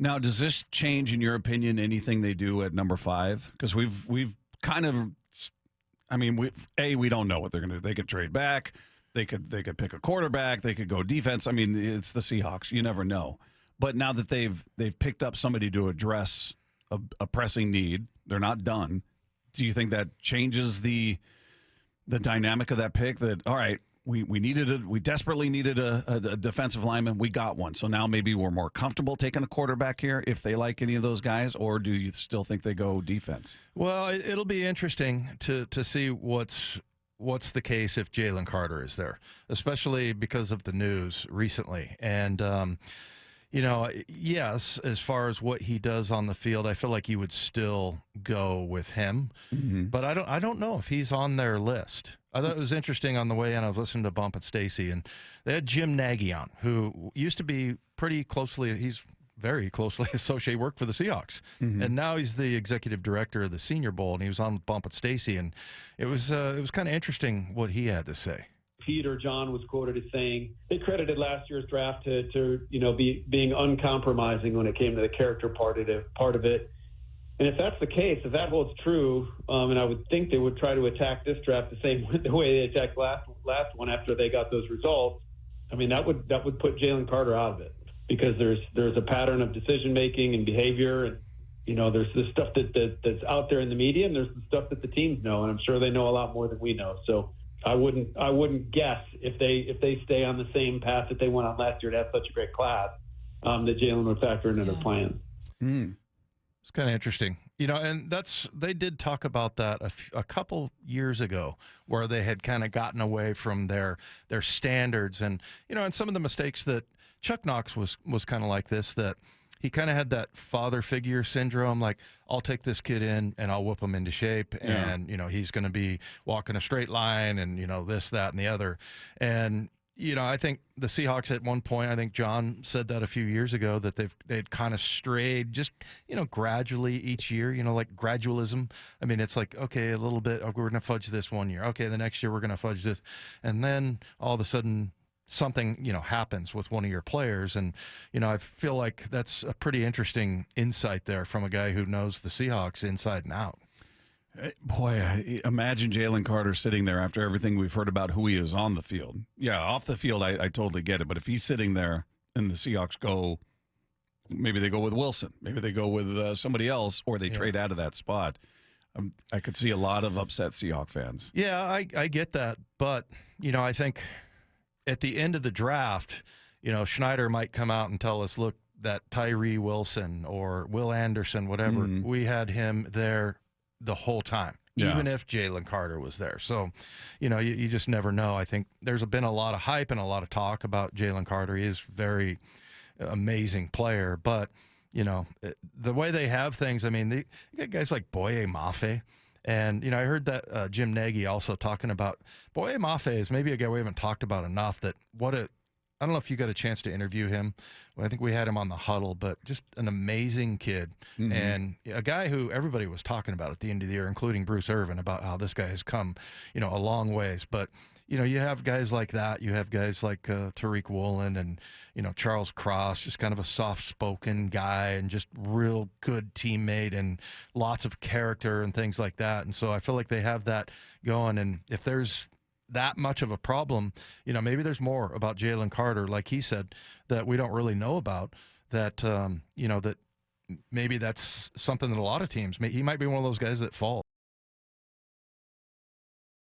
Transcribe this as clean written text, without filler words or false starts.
Now, does this change, in your opinion, anything they do at number 5? Because we've kind of, I mean, we don't know what they're going to do. They could trade back. They could pick a quarterback. They could go defense. I mean, it's the Seahawks. You never know. But now that they've picked up somebody to address a pressing need, they're not done. Do you think that changes the dynamic of that pick? That all right, we desperately needed a defensive lineman. We got one. So now maybe we're more comfortable taking a quarterback here if they like any of those guys, or do you still think they go defense? Well, it'll be interesting to see what's the case if Jalen Carter is there, especially because of the news recently. And, yes, as far as what he does on the field, I feel like you would still go with him. Mm-hmm. But I don't know if he's on their list. I thought it was interesting on the way in. I was listening to Bump and Stacy, and they had Jim Nagy on, who used to be he's very closely associated, worked for the Seahawks. Mm-hmm. And now he's the executive director of the Senior Bowl, and he was on Bump and Stacy, and it was kind of interesting what he had to say. Pete or John was quoted as saying they credited last year's draft to being uncompromising when it came to the character part of it. And if that's the case, if that holds true, and I would think they would try to attack this draft the way they attacked last one after they got those results. I mean, that would put Jalen Carter out of it, because there's a pattern of decision making and behavior, and there's the stuff that's out there in the media, and there's the stuff that the teams know, and I'm sure they know a lot more than we know. So I wouldn't guess if they stay on the same path that they went on last year to have such a great class, that Jalen would factor into their plans. Mm. It's kind of interesting, and they did talk about that a couple years ago, where they had kind of gotten away from their standards, and and some of the mistakes that Chuck Knox was kind of like this, that he kind of had that father figure syndrome, like, I'll take this kid in and I'll whip him into shape, and he's going to be walking a straight line, and this, that, and the other, and I think the Seahawks at one point, I think John said that a few years ago, that they'd kind of strayed just, gradually each year, like gradualism. I mean, it's like, okay, a little bit, we're going to fudge this one year. Okay, the next year we're going to fudge this. And then all of a sudden something, happens with one of your players. And, I feel like that's a pretty interesting insight there from a guy who knows the Seahawks inside and out. Boy, imagine Jalen Carter sitting there after everything we've heard about who he is on the field. Yeah, off the field, I totally get it. But if he's sitting there and the Seahawks maybe they go with Wilson, maybe they go with somebody else, or they trade out of that spot, I could see a lot of upset Seahawk fans. Yeah, I get that. But, I think at the end of the draft, Schneider might come out and tell us, look, that Tyree Wilson or Will Anderson, whatever, we had him there the whole time, even if Jalen Carter was there. So, you just never know. I think there's been a lot of hype and a lot of talk about Jalen Carter. He is a very amazing player, but, the way they have things, I mean, you got guys like Boye Mafe. And, I heard that Jim Nagy also talking about Boye Mafe is maybe a guy we haven't talked about enough. I don't know if you got a chance to interview him. Well, I think we had him on the huddle, but just an amazing kid, and a guy who everybody was talking about at the end of the year, including Bruce Irvin, about how this guy has come, a long ways. But, you have guys like that. You have guys like Tariq Woolen and, Charles Cross, just kind of a soft-spoken guy and just real good teammate and lots of character and things like that. And so I feel like they have that going. And if there's that much of a problem, maybe there's more about Jalen Carter, like he said, that we don't really know about, that, that maybe that's something that a lot of teams, he might be one of those guys that falls.